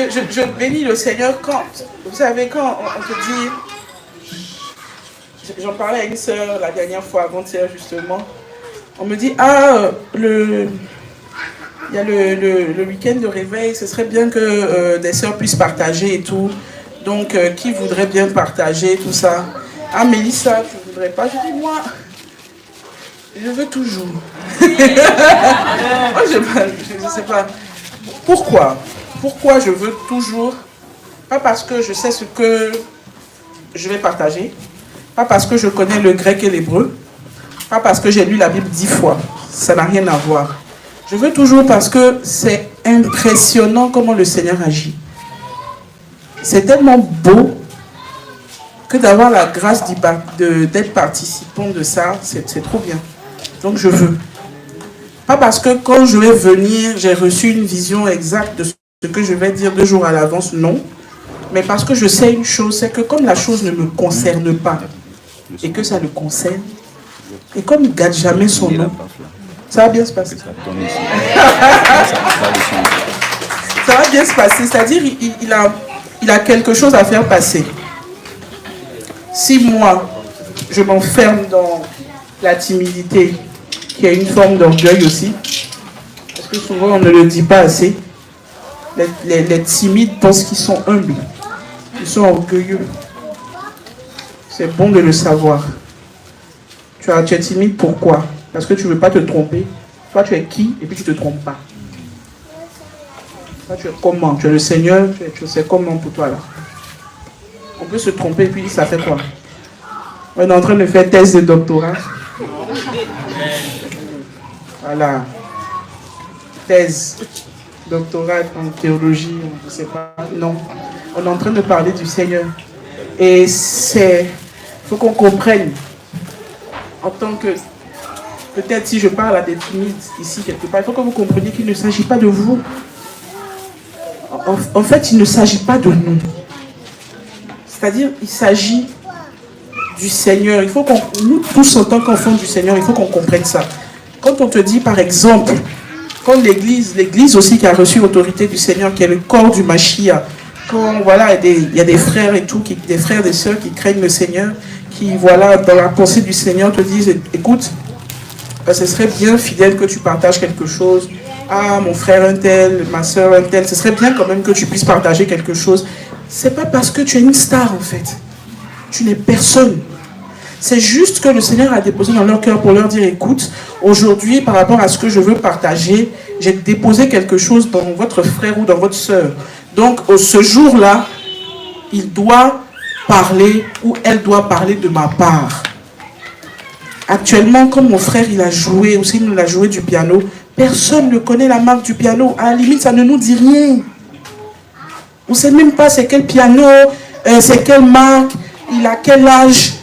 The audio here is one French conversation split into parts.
je bénis le Seigneur quand, vous savez, quand on te dit, j'en parlais à une sœur la dernière fois, avant-hier justement, on me dit, il y a le week-end de réveil, ce serait bien que des sœurs puissent partager et tout. Donc, qui voudrait bien partager tout ça? Ah, Mélissa, tu ne voudrais pas? Je dis, moi, je veux toujours. Moi, je ne sais pas. Pourquoi? Pourquoi je veux toujours? Pas parce que je sais ce que je vais partager. Pas parce que je connais le grec et l'hébreu. Pas parce que j'ai lu la Bible 10 fois. Ça n'a rien à voir. Je veux toujours parce que c'est impressionnant comment le Seigneur agit. C'est tellement beau que d'avoir la grâce d'être participant de ça, c'est trop bien. Donc je veux. Pas parce que quand je vais venir, j'ai reçu une vision exacte de ce que je vais dire 2 jours à l'avance, non. Mais parce que je sais une chose, c'est que comme la chose ne me concerne pas, et que ça le concerne, et comme il ne gâte jamais son nom, ça va bien se passer. Ça va bien se passer, c'est-à-dire il a quelque chose à faire passer. Si moi, je m'enferme dans la timidité, qui a une forme d'orgueil aussi, parce que souvent on ne le dit pas assez, les timides pensent qu'ils sont humbles, ils sont orgueilleux. C'est bon de le savoir. Tu es timide, pourquoi? Parce que tu ne veux pas te tromper. Toi, tu es qui? Et puis tu ne te trompes pas. Toi, tu es comment? Tu es le Seigneur, tu sais comment pour toi là. On peut se tromper et puis ça fait quoi? On est en train de faire thèse de doctorat. Voilà. Thèse, doctorat en théologie, je ne sais pas. Non. On est en train de parler du Seigneur. Et il faut qu'on comprenne, en tant que, peut-être si je parle à des timides ici quelque part, il faut que vous compreniez qu'il ne s'agit pas de vous. En fait, il ne s'agit pas de nous. C'est-à-dire, il s'agit du Seigneur. Il faut qu'on, nous tous en tant qu'enfants du Seigneur, il faut qu'on comprenne ça. Quand on te dit, par exemple, quand l'église aussi qui a reçu l'autorité du Seigneur, qui est le corps du Mashiach, quand voilà, il y a des frères et tout, des frères et des sœurs qui craignent le Seigneur, qui, voilà, dans la pensée du Seigneur, te disent, écoute, ce serait bien fidèle que tu partages quelque chose. Ah, mon frère un tel, ma soeur un tel, ce serait bien quand même que tu puisses partager quelque chose. C'est pas parce que tu es une star, en fait. Tu n'es personne. C'est juste que le Seigneur a déposé dans leur cœur pour leur dire, écoute, aujourd'hui, par rapport à ce que je veux partager, j'ai déposé quelque chose dans votre frère ou dans votre sœur. Donc, ce jour-là, il doit parler ou elle doit parler de ma part. Actuellement, comme mon frère, il a joué, aussi il a joué du piano, personne ne connaît la marque du piano. À la limite, ça ne nous dit rien. On ne sait même pas c'est quel piano, c'est quelle marque, il a quel âge,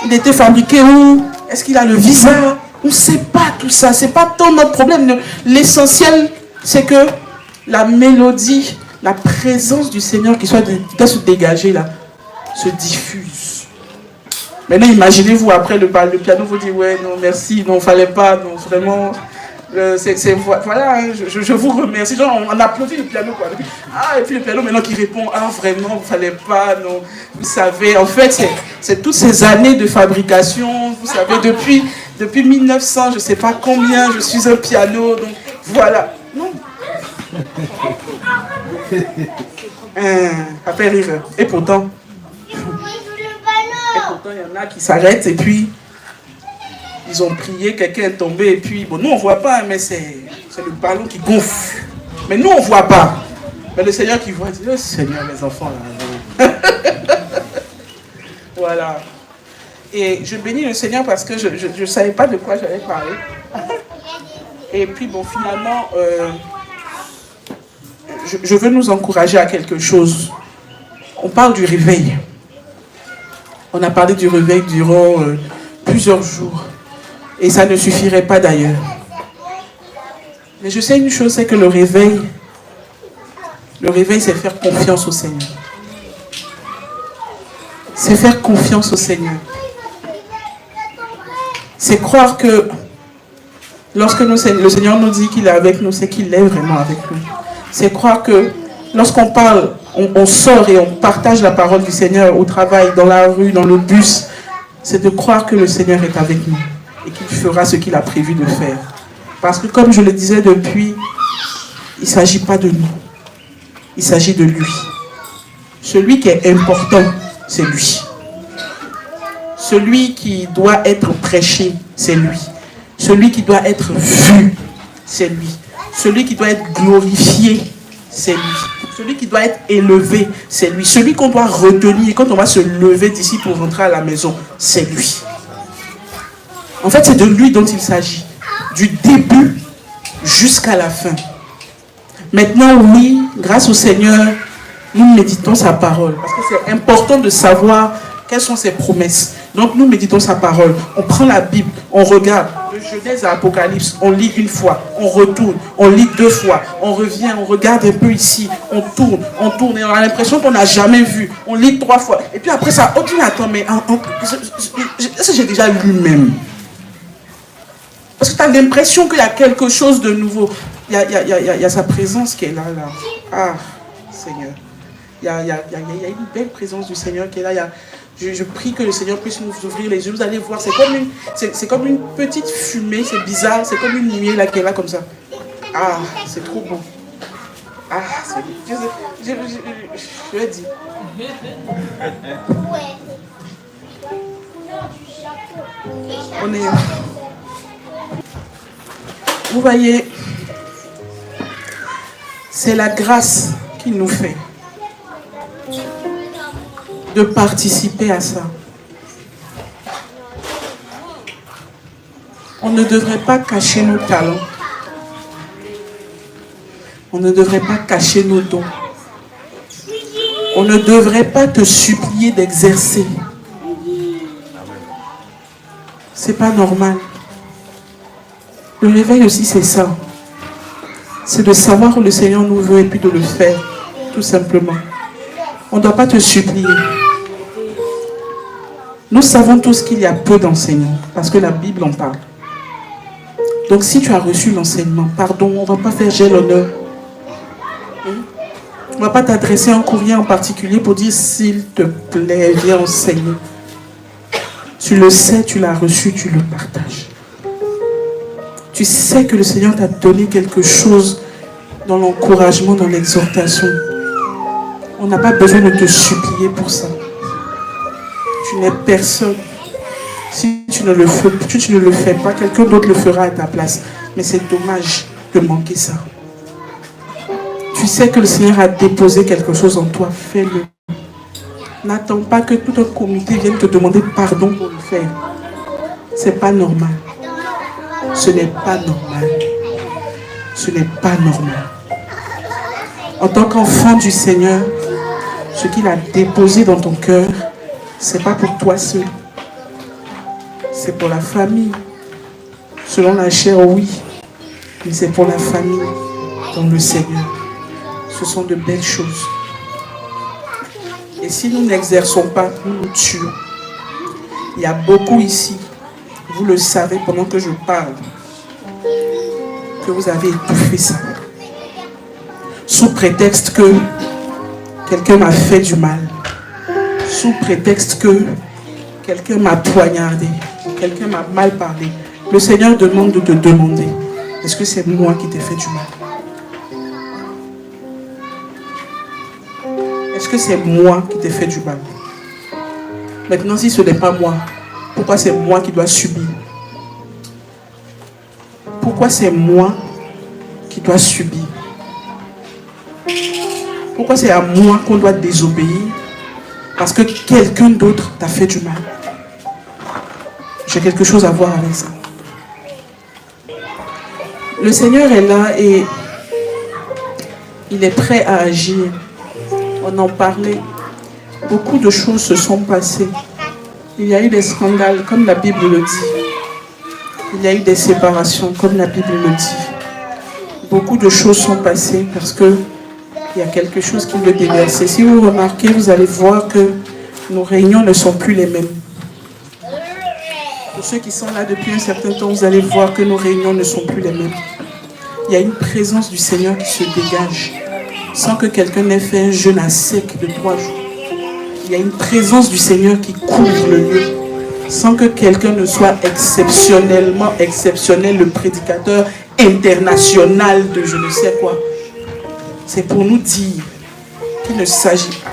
il était fabriqué où, est-ce qu'il a le visa. On ne sait pas tout ça, c'est pas tant notre problème. L'essentiel, c'est que la mélodie, la présence du Seigneur qui doit se dégager là, se diffuse. Maintenant, imaginez-vous, après le piano, vous dites, ouais, non, merci, non, fallait pas, non, vraiment, voilà, hein, je vous remercie. Genre, on applaudit le piano, quoi. Ah, et puis le piano, maintenant, qui répond, ah, vraiment, fallait pas, non, vous savez, en fait, c'est toutes ces années de fabrication, vous savez, depuis 1900, je sais pas combien, je suis un piano, donc, voilà. Non. Après rire. Et pourtant, il y en a qui s'arrêtent et puis ils ont prié, quelqu'un est tombé et puis, bon, nous on ne voit pas, mais c'est le ballon qui gonfle. Mais nous on ne voit pas. Mais le Seigneur qui voit, il dit, oh Seigneur, mes enfants là. Voilà. Et je bénis le Seigneur parce que je ne savais pas de quoi j'allais parler. Et puis bon, finalement, je veux nous encourager à quelque chose. On parle du réveil. On a parlé du réveil durant plusieurs jours. Et ça ne suffirait pas d'ailleurs. Mais je sais une chose, c'est que le réveil, c'est faire confiance au Seigneur. C'est faire confiance au Seigneur. C'est croire que lorsque le Seigneur nous dit qu'il est avec nous, c'est qu'il est vraiment avec nous. C'est croire que Lorsqu'on parle, on sort et on partage la parole du Seigneur au travail, dans la rue, dans le bus, c'est de croire que le Seigneur est avec nous et qu'il fera ce qu'il a prévu de faire. Parce que comme je le disais depuis, il ne s'agit pas de nous, il s'agit de lui. Celui qui est important, c'est lui. Celui qui doit être prêché, c'est lui. Celui qui doit être vu, c'est lui. Celui qui doit être glorifié, c'est lui. Celui qui doit être élevé, c'est lui. Celui qu'on doit retenir quand on va se lever d'ici pour rentrer à la maison, c'est lui. En fait, c'est de lui dont il s'agit. Du début jusqu'à la fin. Maintenant, oui, grâce au Seigneur, nous méditons sa parole. Parce que c'est important de savoir quelles sont ses promesses. Donc nous méditons sa parole. On prend la Bible, on regarde. De Genèse à Apocalypse, on lit une fois, on retourne, on lit 2 fois, on revient, on regarde un peu ici, on tourne et on a l'impression qu'on n'a jamais vu. On lit 3 fois. Et puis après ça, on dit attends, mais est-ce que j'ai déjà lu même? Parce que tu as l'impression qu'il y a quelque chose de nouveau. Il y a sa présence qui est là. Ah, Seigneur. Il y a une belle présence du Seigneur qui est là. Je prie que le Seigneur puisse nous ouvrir les yeux. Vous allez voir, c'est comme une petite fumée, c'est bizarre. C'est comme une nuée là qui est là comme ça. Ah, c'est trop beau. Ah, c'est beau. Je l'ai dit. On est... Vous voyez, c'est la grâce qu'il nous fait de participer à ça. On ne devrait pas cacher nos talents. On ne devrait pas cacher nos dons. On ne devrait pas te supplier d'exercer. C'est pas normal. Le réveil aussi, c'est ça. C'est de savoir où le Seigneur nous veut et puis de le faire, tout simplement. On ne doit pas te supplier. Nous savons tous qu'il y a peu d'enseignants, parce que la Bible en parle. Donc si tu as reçu l'enseignement, pardon, on ne va pas faire j'ai l'honneur. On ne va pas t'adresser un courrier en particulier pour dire s'il te plaît, viens enseigner. Tu le sais, tu l'as reçu, tu le partages. Tu sais que le Seigneur t'a donné quelque chose dans l'encouragement, dans l'exhortation. On n'a pas besoin de te supplier pour ça. Tu n'es personne. Si tu ne le fais pas, quelqu'un d'autre le fera à ta place. Mais c'est dommage de manquer ça. Tu sais que le Seigneur a déposé quelque chose en toi, fais-le. N'attends pas que tout un comité vienne te demander pardon pour le faire. C'est pas normal. Ce n'est pas normal. Ce n'est pas normal. En tant qu'enfant du Seigneur, ce qu'il a déposé dans ton cœur, c'est pas pour toi seul. C'est pour la famille. Selon la chair, oui. Mais c'est pour la famille dans le Seigneur. Ce sont de belles choses. Et si nous n'exerçons pas, nous nous tuons. Il y a beaucoup ici, vous le savez pendant que je parle, que vous avez étouffé ça. Sous prétexte que quelqu'un m'a fait du mal. Sous prétexte que quelqu'un m'a poignardé. Quelqu'un m'a mal parlé. Le Seigneur demande de te demander, est-ce que c'est moi qui t'ai fait du mal? Est-ce que c'est moi qui t'ai fait du mal? Maintenant, si ce n'est pas moi, pourquoi c'est moi qui dois subir? Pourquoi c'est moi qui dois subir? Pourquoi c'est à moi qu'on doit désobéir? Parce que quelqu'un d'autre t'a fait du mal. J'ai quelque chose à voir avec ça. Le Seigneur est là et il est prêt à agir. On en parlait. Beaucoup de choses se sont passées. Il y a eu des scandales, comme la Bible le dit. Il y a eu des séparations, comme la Bible le dit. Beaucoup de choses sont passées parce que il y a quelque chose qui veut déverser. Si vous remarquez, vous allez voir que nos réunions ne sont plus les mêmes. Pour ceux qui sont là depuis un certain temps, vous allez voir que nos réunions ne sont plus les mêmes. Il y a une présence du Seigneur qui se dégage. sans que quelqu'un n'ait fait un jeûne à sec de 3 jours. Il y a une présence du Seigneur qui couvre le lieu, sans que quelqu'un ne soit exceptionnellement exceptionnel, le prédicateur international de je ne sais quoi. C'est pour nous dire qu'il ne s'agit pas.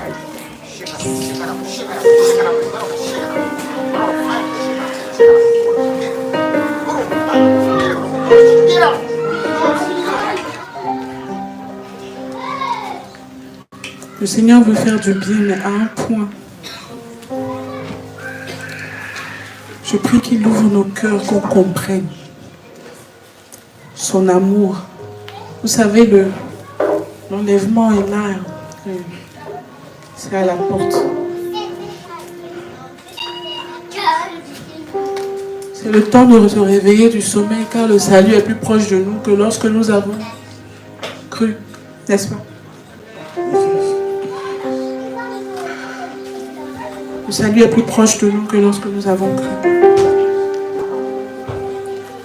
Le Seigneur veut faire du bien, mais à un point. Je prie qu'il ouvre nos cœurs, qu'on comprenne son amour. Vous savez, l'enlèvement est là. C'est à la porte. C'est le temps de se réveiller du sommeil, car le salut est plus proche de nous que lorsque nous avons cru, n'est-ce pas? Le salut est plus proche de nous que lorsque nous avons cru.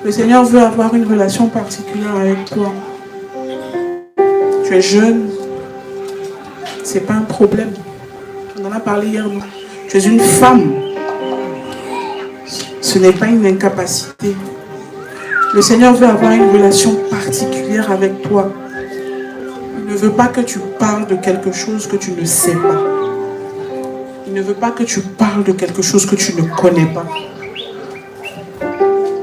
Le Seigneur veut avoir une relation particulière avec toi. Tu es jeune, c'est pas un problème. On en a parlé hier. Non? Tu es une femme. Ce n'est pas une incapacité. Le Seigneur veut avoir une relation particulière avec toi. Il ne veut pas que tu parles de quelque chose que tu ne sais pas. Il ne veut pas que tu parles de quelque chose que tu ne connais pas.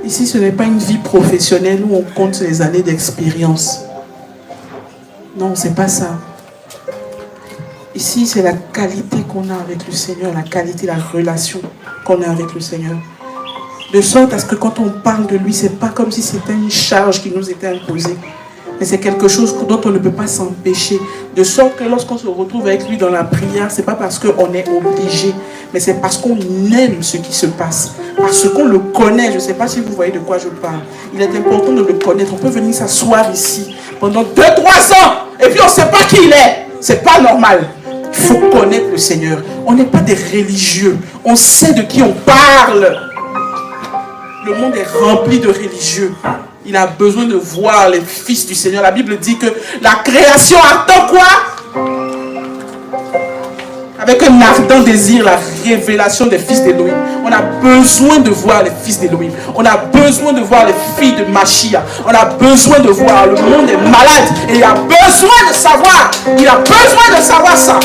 Ici, ce n'est pas une vie professionnelle où on compte les années d'expérience. Non, c'est pas ça. Ici, c'est la qualité qu'on a avec le Seigneur, la qualité, la relation qu'on a avec le Seigneur. De sorte à ce que quand on parle de lui, c'est pas comme si c'était une charge qui nous était imposée. Mais c'est quelque chose dont on ne peut pas s'empêcher. De sorte que lorsqu'on se retrouve avec lui dans la prière, ce n'est pas parce qu'on est obligé, mais c'est parce qu'on aime ce qui se passe. Parce qu'on le connaît. Je ne sais pas si vous voyez de quoi je parle. Il est important de le connaître. On peut venir s'asseoir ici pendant 2-3 ans et puis on ne sait pas qui il est. Ce n'est pas normal. Il faut connaître le Seigneur. On n'est pas des religieux. On sait de qui on parle. Le monde est rempli de religieux. Il a besoin de voir les fils du Seigneur. La Bible dit que la création attend quoi? Avec un ardent désir, la révélation des fils d'Élohim. On a besoin de voir les fils d'Élohim. On a besoin de voir les filles de Machia. On a besoin de voir. Le monde est malade et il a besoin de savoir. Il a besoin de savoir ça.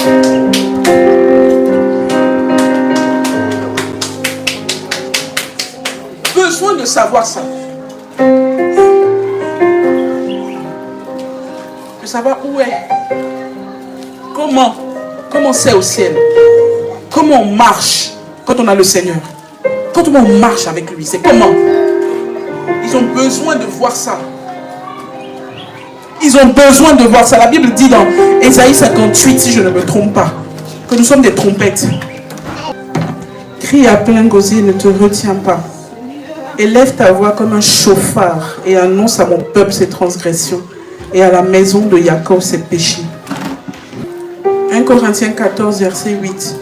Besoin de savoir ça. De savoir où est. Comment c'est au ciel. Comment on marche quand on a le Seigneur. Comment on marche avec lui. C'est comment. Ils ont besoin de voir ça. Ils ont besoin de voir ça. La Bible dit dans Ésaïe 58, si je ne me trompe pas, que nous sommes des trompettes. Crie à plein gosier, ne te retiens pas. Élève ta voix comme un chauffard et annonce à mon peuple ses transgressions et à la maison de Jacob ses péchés. 1 Corinthiens 14, verset 8.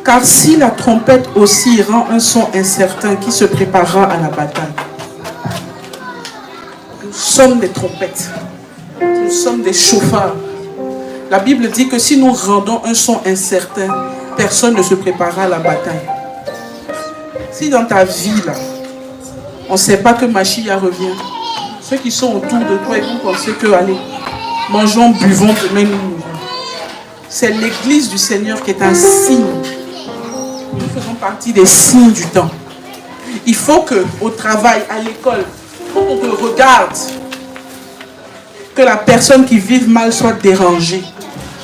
Car si la trompette aussi rend un son incertain, qui se préparera à la bataille? Nous sommes des trompettes. Nous sommes des chauffards. La Bible dit que si nous rendons un son incertain, personne ne se préparera à la bataille. Si dans ta vie, là, on ne sait pas que Machia revient, ceux qui sont autour de toi, ils vont penser que, allez, mangeons, buvons, demain nous mourrons. C'est l'église du Seigneur qui est un signe. Nous faisons partie des signes du temps. Il faut qu'au travail, à l'école, quand on te regarde, que la personne qui vit mal soit dérangée.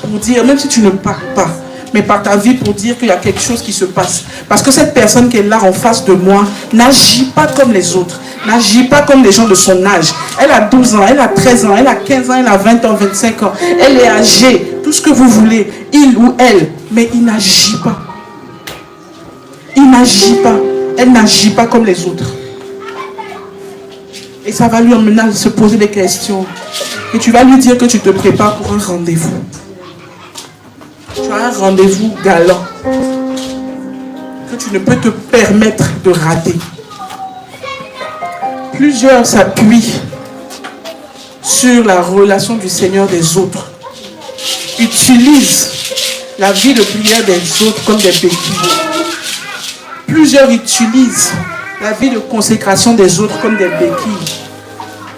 Pour dire, même si tu ne parles pas, mais par ta vie pour dire qu'il y a quelque chose qui se passe. Parce que cette personne qui est là en face de moi n'agit pas comme les autres, n'agit pas comme les gens de son âge. Elle a 12 ans, elle a 13 ans, elle a 15 ans, elle a 20 ans, 25 ans. Elle est âgée, tout ce que vous voulez, il ou elle, mais il n'agit pas. Il n'agit pas. Elle n'agit pas comme les autres. Et ça va lui emmener à se poser des questions. Et tu vas lui dire que tu te prépares pour un rendez-vous. Tu as un rendez-vous galant que tu ne peux te permettre de rater. Plusieurs s'appuient sur la relation du Seigneur des autres. Utilise la vie de prière des autres comme des béquilles. Plusieurs utilisent la vie de consécration des autres comme des béquilles.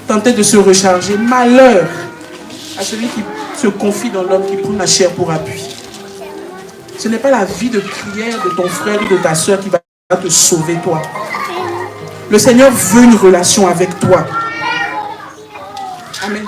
Tenter de se recharger. Malheur à celui qui se confie dans l'homme, qui prend la chair pour appui. Ce n'est pas la vie de prière de ton frère ou de ta soeur qui va te sauver toi. Le Seigneur veut une relation avec toi. Amen.